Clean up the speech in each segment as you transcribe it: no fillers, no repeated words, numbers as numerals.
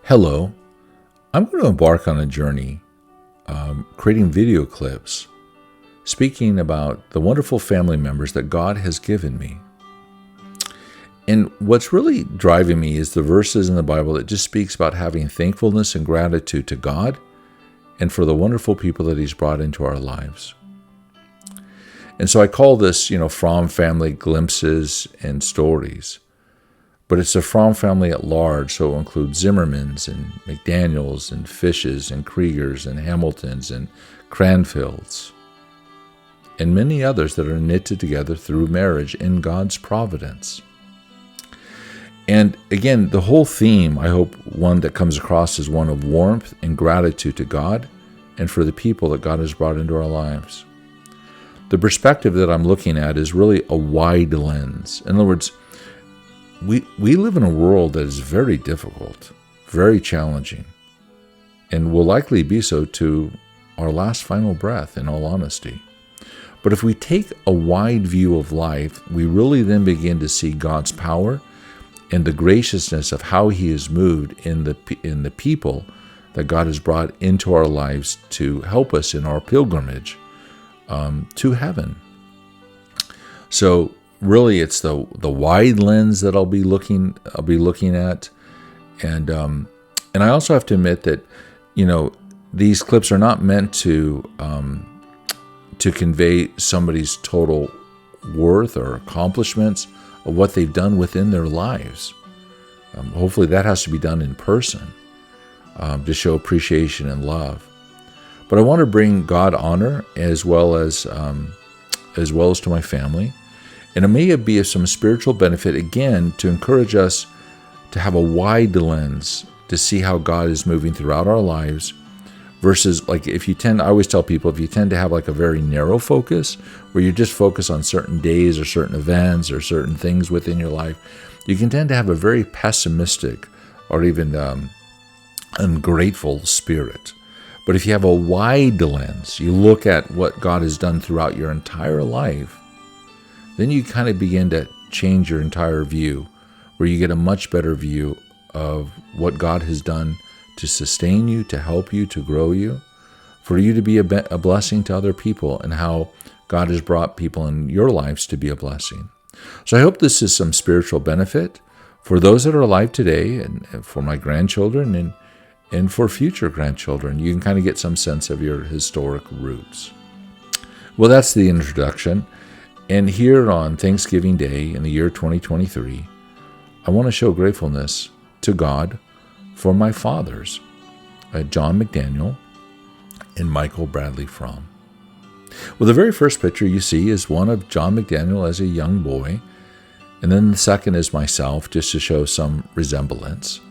Hello, I'm going to embark on a journey creating video clips speaking about the wonderful family members that God has given me. And what's really driving me is the verses in the Bible that just speaks about having thankfulness and gratitude to God and for the wonderful people that He's brought into our lives. And so I call this, Frahm family glimpses and stories. But it's the Frahm family at large, so it will include Zimmermans and McDaniels and Fishes and Kriegers and Hamiltons and Cranfields and many others that are knitted together through marriage in God's providence. And again, the whole theme, I hope one that comes across is one of warmth and gratitude to God and for the people that God has brought into our lives. The perspective that I'm looking at is really a wide lens. In other words, we live in a world that is very difficult, very challenging, and will likely be so to our last final breath, in all honesty. But if we take a wide view of life, we really then begin to see God's power and the graciousness of how He has moved in the people that God has brought into our lives to help us in our pilgrimage to heaven. So really, it's the wide lens that I'll be looking at, and I also have to admit that these clips are not meant to convey somebody's total worth or accomplishments of what they've done within their lives. Hopefully, that has to be done in person to show appreciation and love. But I want to bring God honor as well as to my family. And it may be of some spiritual benefit, again, to encourage us to have a wide lens to see how God is moving throughout our lives versus I always tell people, if you tend to have a very narrow focus where you just focus on certain days or certain events or certain things within your life, you can tend to have a very pessimistic or even ungrateful spirit. But if you have a wide lens, you look at what God has done throughout your entire life, then you kind of begin to change your entire view, where you get a much better view of what God has done to sustain you, to help you, to grow you, for you to be a blessing to other people, and how God has brought people in your lives to be a blessing. So I hope this is some spiritual benefit for those that are alive today, and for my grandchildren, and for future grandchildren. You can kind of get some sense of your historic roots. Well, that's the introduction. And here on Thanksgiving Day in the year 2023, I want to show gratefulness to God for my fathers, John McDaniel and Michael Bradley Frahm. Well, the very first picture you see is one of John McDaniel as a young boy, and then the second is myself, just to show some resemblance.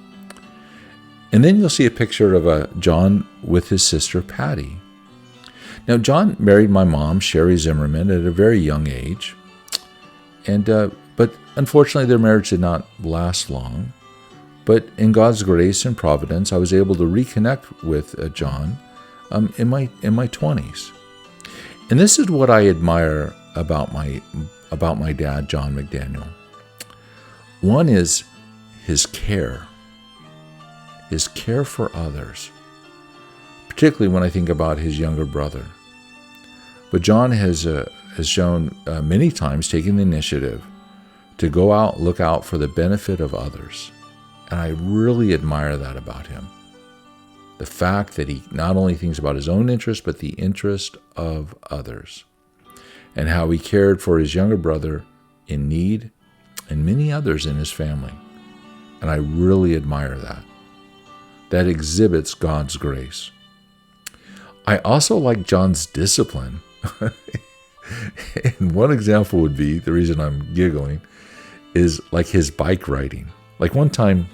And then you'll see a picture of John with his sister Patty. Now, John married my mom, Sherry Zimmerman, at a very young age, but unfortunately their marriage did not last long. But in God's grace and providence, I was able to reconnect with John in my 20s. And this is what I admire about my dad, John McDaniel. One is his care for others, particularly when I think about his younger brother. But John has shown many times taking the initiative to go out, look out for the benefit of others. And I really admire that about him. The fact that he not only thinks about his own interest, but the interest of others. And how he cared for his younger brother in need and many others in his family. And I really admire that. That exhibits God's grace. I also like John's discipline. And one example would be, the reason I'm giggling, is his bike riding. One time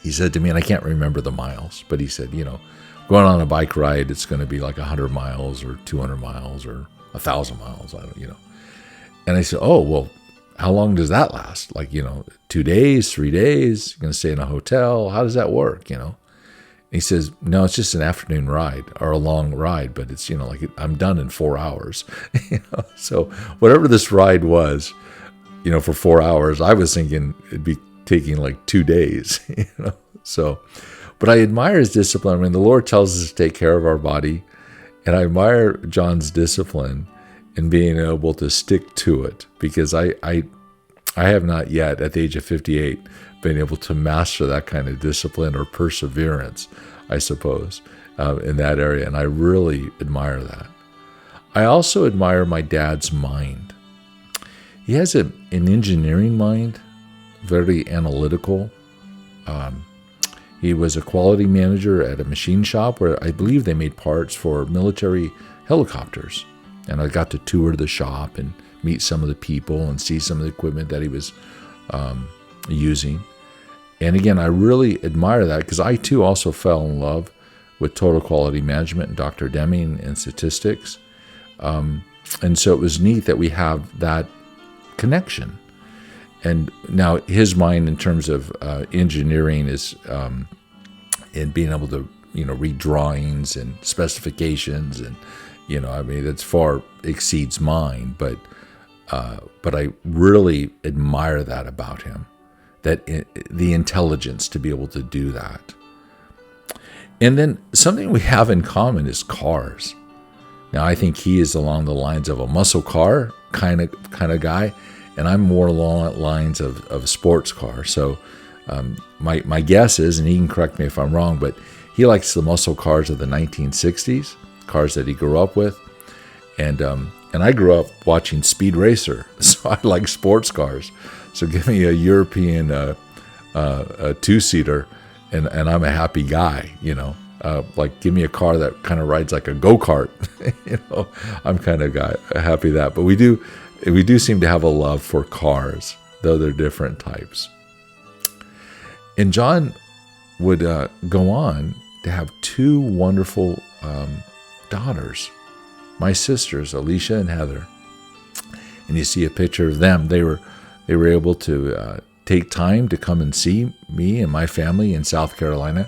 he said to me, and I can't remember the miles, but he said, going on a bike ride, it's going to be 100 miles or 200 miles or 1,000 miles. And I said, oh, well, how long does that last? 2 days, 3 days? You're going to stay in a hotel? How does that work? He says, no, it's just an afternoon ride or a long ride, but it's, I'm done in 4 hours. So whatever this ride was, for 4 hours, I was thinking it'd be taking 2 days, So But I admire his discipline. I mean, the Lord tells us to take care of our body, and I admire John's discipline in being able to stick to it, because I have not yet, at the age of 58, been able to master that kind of discipline or perseverance, I suppose, in that area, and I really admire that. I also admire my dad's mind. He has an engineering mind, very analytical. He was a quality manager at a machine shop where I believe they made parts for military helicopters. And I got to tour the shop and meet some of the people and see some of the equipment that he was using. And again, I really admire that, because I too also fell in love with total quality management and Dr. Deming and statistics. And so it was neat that we have that connection. And now his mind in terms of engineering is in being able to, read drawings and specifications, and, I mean, that's far exceeds mine, but I really admire that about him, that the intelligence to be able to do that. And then something we have in common is cars. Now, I think he is along the lines of a muscle car kind of guy, and I'm more along the lines of a sports car. So my guess is, and he can correct me if I'm wrong, but he likes the muscle cars of the 1960s, cars that he grew up with. And I grew up watching Speed Racer, so I like sports cars. So give me a European a two-seater, and I'm a happy guy, like give me a car that kind of rides like a go-kart, I'm kind of happy that. But we do seem to have a love for cars, though they're different types. And John would go on to have two wonderful daughters, my sisters, Alicia and Heather. And you see a picture of them. They were able to take time to come and see me and my family in South Carolina.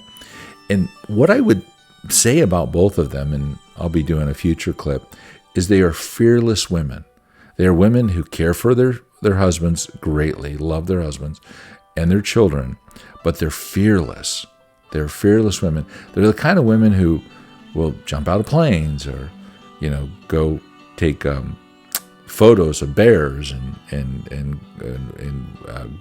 And what I would say about both of them, and I'll be doing a future clip, is they are fearless women. They are women who care for their husbands greatly, love their husbands and their children, but they're fearless. They're fearless women. They're the kind of women who will jump out of planes or, go take photos of bears and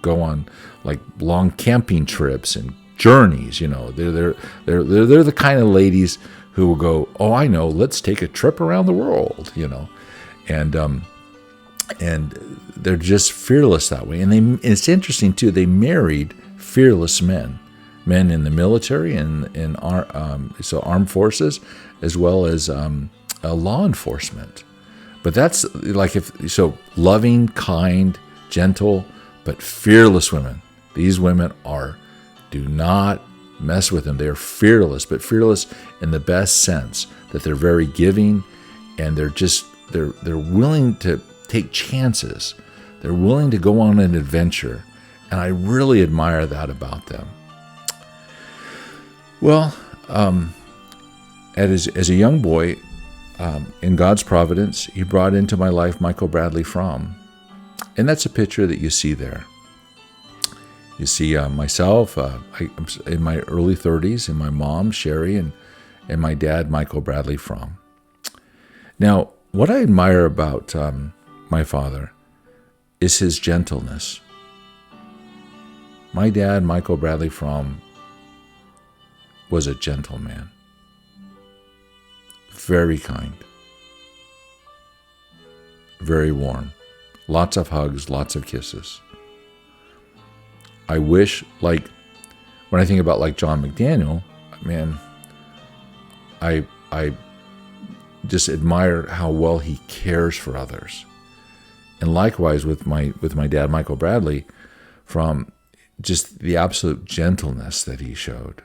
go on like long camping trips and journeys. They're the kind of ladies who will go, oh, I know, let's take a trip around the world. And they're just fearless that way. And it's interesting too. They married fearless men in the military and in armed forces, as well as law enforcement. But that's like loving, kind, gentle, but fearless women. These women do not mess with them. They're fearless, but fearless in the best sense, that they're very giving, and they're willing to take chances. They're willing to go on an adventure, and I really admire that about them. Well, as a young boy, in God's providence, He brought into my life Michael Bradley Frahm, and that's a picture that you see there. You see myself I'm in my early 30s, and my mom, Sherry, and my dad, Michael Bradley Frahm. Now, what I admire about my father is his gentleness. My dad, Michael Bradley Frahm, was a gentleman. Very kind. Very warm. Lots of hugs, lots of kisses. I wish, when I think about John McDaniel, man, I just admire how well he cares for others. And likewise with my dad, Michael Bradley, from just the absolute gentleness that he showed.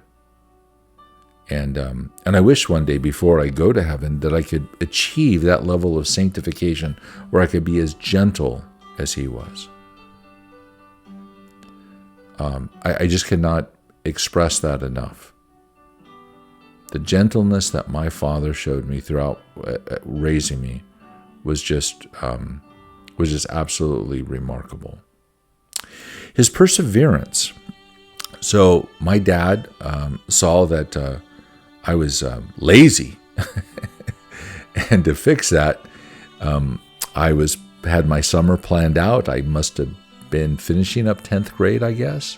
And I wish one day before I go to heaven that I could achieve that level of sanctification where I could be as gentle as he was. I just cannot express that enough. The gentleness that my father showed me throughout raising me was just absolutely remarkable. His perseverance. So my dad saw that I was lazy, and to fix that, I had my summer planned out. I must have been finishing up 10th grade, I guess.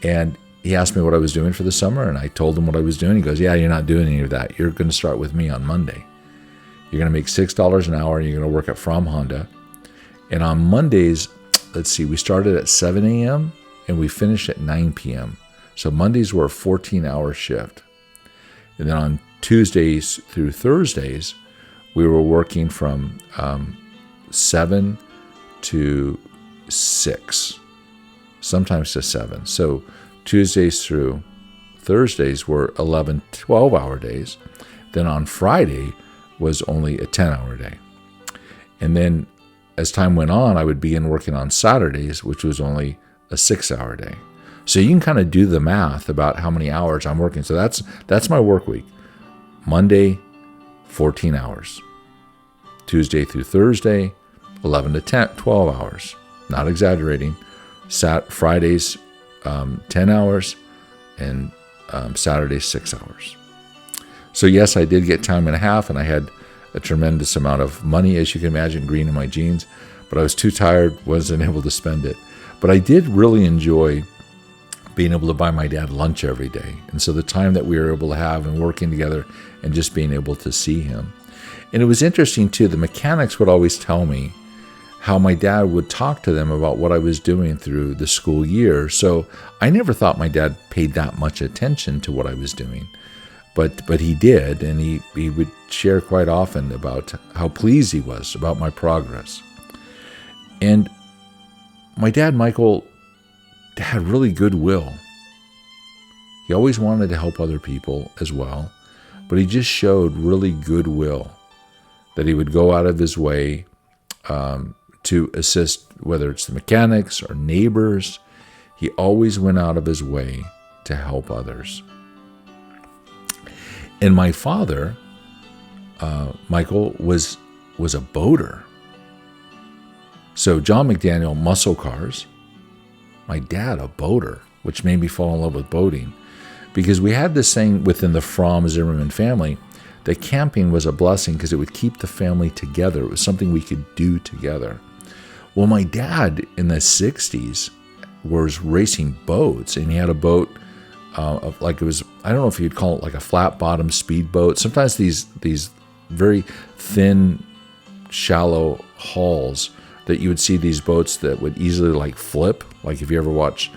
And he asked me what I was doing for the summer, and I told him what I was doing. He goes, "Yeah, you're not doing any of that. You're going to start with me on Monday. You're going to make $6 an hour, and you're going to work at Frahm Honda. And on Mondays, let's see, we started at 7 a.m., and we finished at 9 p.m. So Mondays were a 14-hour shift. And then on Tuesdays through Thursdays, we were working from 7 to 6, sometimes to 7. So Tuesdays through Thursdays were 11, 12-hour days. Then on Friday was only a 10-hour day. And then as time went on, I would begin working on Saturdays, which was only a 6-hour day. So you can kind of do the math about how many hours I'm working. So that's my work week. Monday, 14 hours. Tuesday through Thursday, 11 to 10, 12 hours. Not exaggerating. Fridays, 10 hours, and Saturdays, 6 hours. So yes, I did get time and a half, and I had a tremendous amount of money, as you can imagine, green in my jeans, but I was too tired, wasn't able to spend it. But I did really enjoy being able to buy my dad lunch every day. And so the time that we were able to have and working together and just being able to see him. And it was interesting too, the mechanics would always tell me how my dad would talk to them about what I was doing through the school year. So I never thought my dad paid that much attention to what I was doing. But he did, and he would share quite often about how pleased he was about my progress. And my dad, Michael, had really good will. He always wanted to help other people as well, but he just showed really good will, that he would go out of his way to assist, whether it's the mechanics or neighbors. He always went out of his way to help others. And my father, Michael, was a boater. So John McDaniel, muscle cars. My dad, a boater, which made me fall in love with boating. Because we had this saying within the Frahm Zimmerman family that camping was a blessing because it would keep the family together. It was something we could do together. Well, my dad in the 60s was racing boats, and he had a boat like it was, I don't know if you'd call it like a flat bottom speedboat. Sometimes these very thin, shallow hulls that you would see these boats that would easily like flip. Like if you ever watch,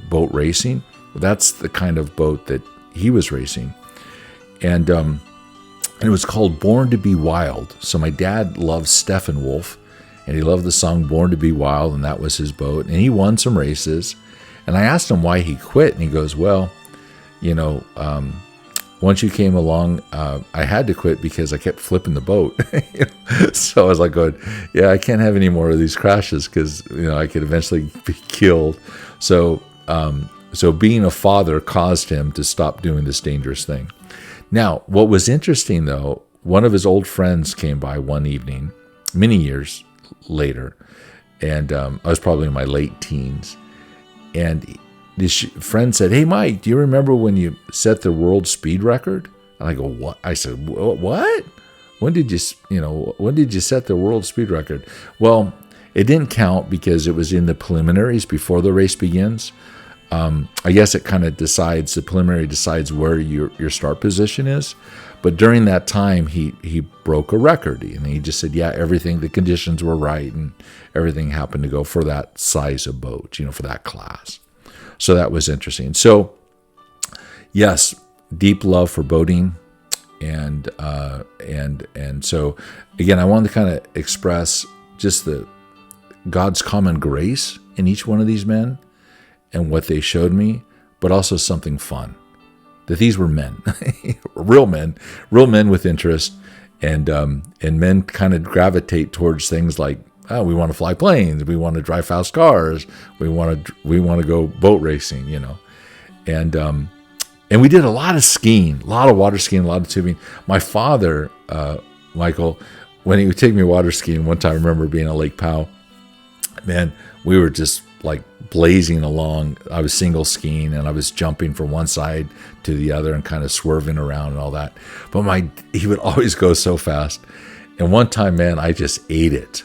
boat racing, that's the kind of boat that he was racing. And it was called Born to Be Wild. So my dad loved Steppenwolf, and he loved the song Born to Be Wild, and that was his boat. And he won some races. And I asked him why he quit, and he goes, well, once you came along, I had to quit because I kept flipping the boat. So I was like going, yeah, I can't have any more of these crashes because, I could eventually be killed. So being a father caused him to stop doing this dangerous thing. Now, what was interesting, though, one of his old friends came by one evening, many years later, and I was probably in my late teens. And this friend said, "Hey, Mike, do you remember when you set the world speed record?" And I go, "What?" I said, "What? When did you set the world speed record?" Well, it didn't count because it was in the preliminaries before the race begins. I guess it kind of decides, the preliminary decides where your start position is. But during that time, he broke a record, and he just said, yeah, the conditions were right, and everything happened to go for that size of boat, for that class. So that was interesting. So, yes, deep love for boating, and so again, I wanted to kind of express just the God's common grace in each one of these men and what they showed me, but also something fun. That these were men, real men with interest, and men kind of gravitate towards things like, oh, we want to fly planes, we want to drive fast cars, we want to go boat racing, and we did a lot of skiing, a lot of water skiing, a lot of tubing. My father, Michael, when he would take me water skiing one time, I remember being at Lake Powell, man, we were just like blazing along. I was single skiing, and I was jumping from one side to the other and kind of swerving around and all that. But he would always go so fast. And one time, man, I just ate it.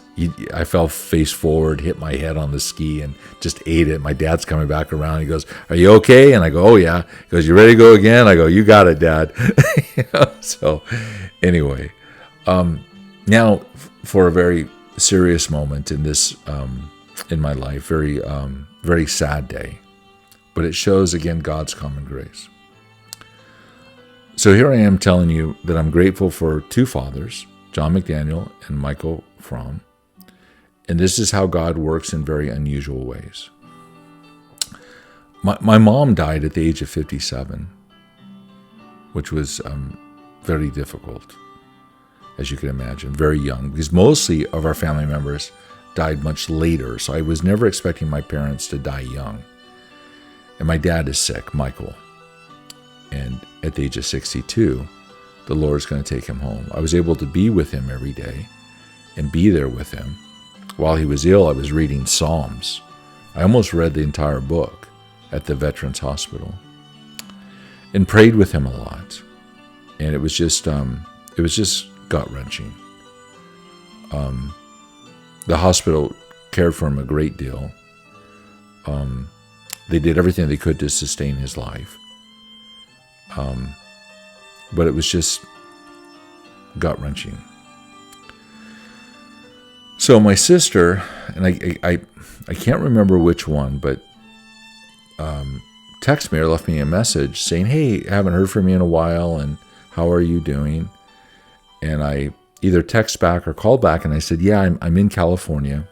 I fell face forward, hit my head on the ski, and just ate it. My dad's coming back around. He goes, "Are you okay?" And I go, "Oh, yeah." He goes, "You ready to go again?" I go, "You got it, Dad." So anyway, now for a very serious moment in this, in my life, very sad day. But it shows, again, God's common grace. So here I am telling you that I'm grateful for two fathers, John McDaniel and Michael Frahm. And this is how God works in very unusual ways. My mom died at the age of 57, which was very difficult, as you can imagine, very young, because mostly of our family members died much later. So I was never expecting my parents to die young. And my dad is sick, Michael. And at the age of 62, the Lord's going to take him home. I was able to be with him every day and be there with him. While he was ill, I was reading Psalms. I almost read the entire book at the Veterans Hospital and prayed with him a lot. And it was just gut-wrenching. The hospital cared for him a great deal. They did everything they could to sustain his life. But it was just gut-wrenching. So my sister, and I can't remember which one, but texted me or left me a message saying, "Hey, I haven't heard from you in a while, and how are you doing?" And I either text back or called back, and I said, "Yeah, I'm in California.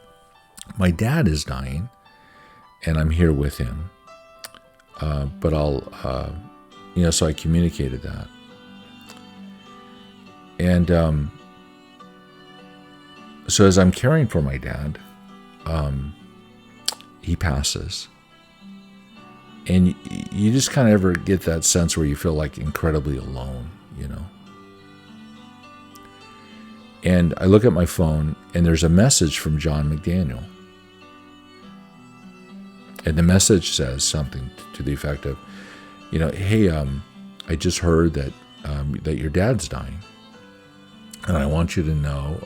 My dad is dying, and I'm here with him. But I'll, so I communicated that. And so as I'm caring for my dad, he passes. And you just kind of ever get that sense where you feel like incredibly alone, And I look at my phone, and there's a message from John McDaniel. And the message says something to the effect of, "Hey, I just heard that your dad's dying. And I want you to know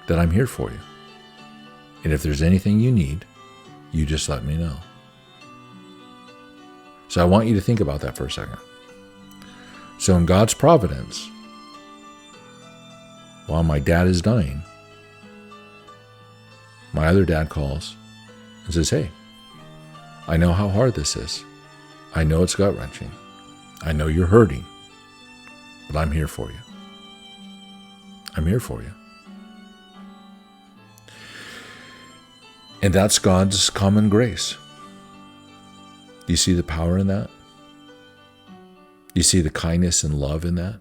that I'm here for you. And if there's anything you need, you just let me know." So I want you to think about that for a second. So in God's providence, while my dad is dying, my other dad calls and says, "Hey, I know how hard this is. I know it's gut-wrenching. I know you're hurting, but I'm here for you. I'm here for you." And that's God's common grace. Do you see the power in that? Do you see the kindness and love in that?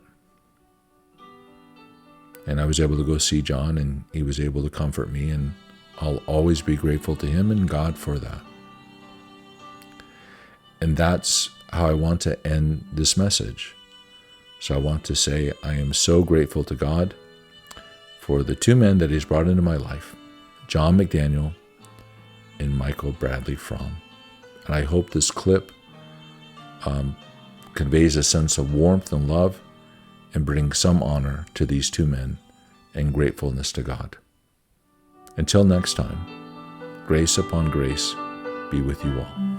And I was able to go see John, and he was able to comfort me, and I'll always be grateful to him and God for that. And that's how I want to end this message. So I want to say I am so grateful to God for the two men that he's brought into my life, John McDaniel and Michael Bradley Frahm. And I hope this clip conveys a sense of warmth and love and brings some honor to these two men and gratefulness to God. Until next time, grace upon grace be with you all.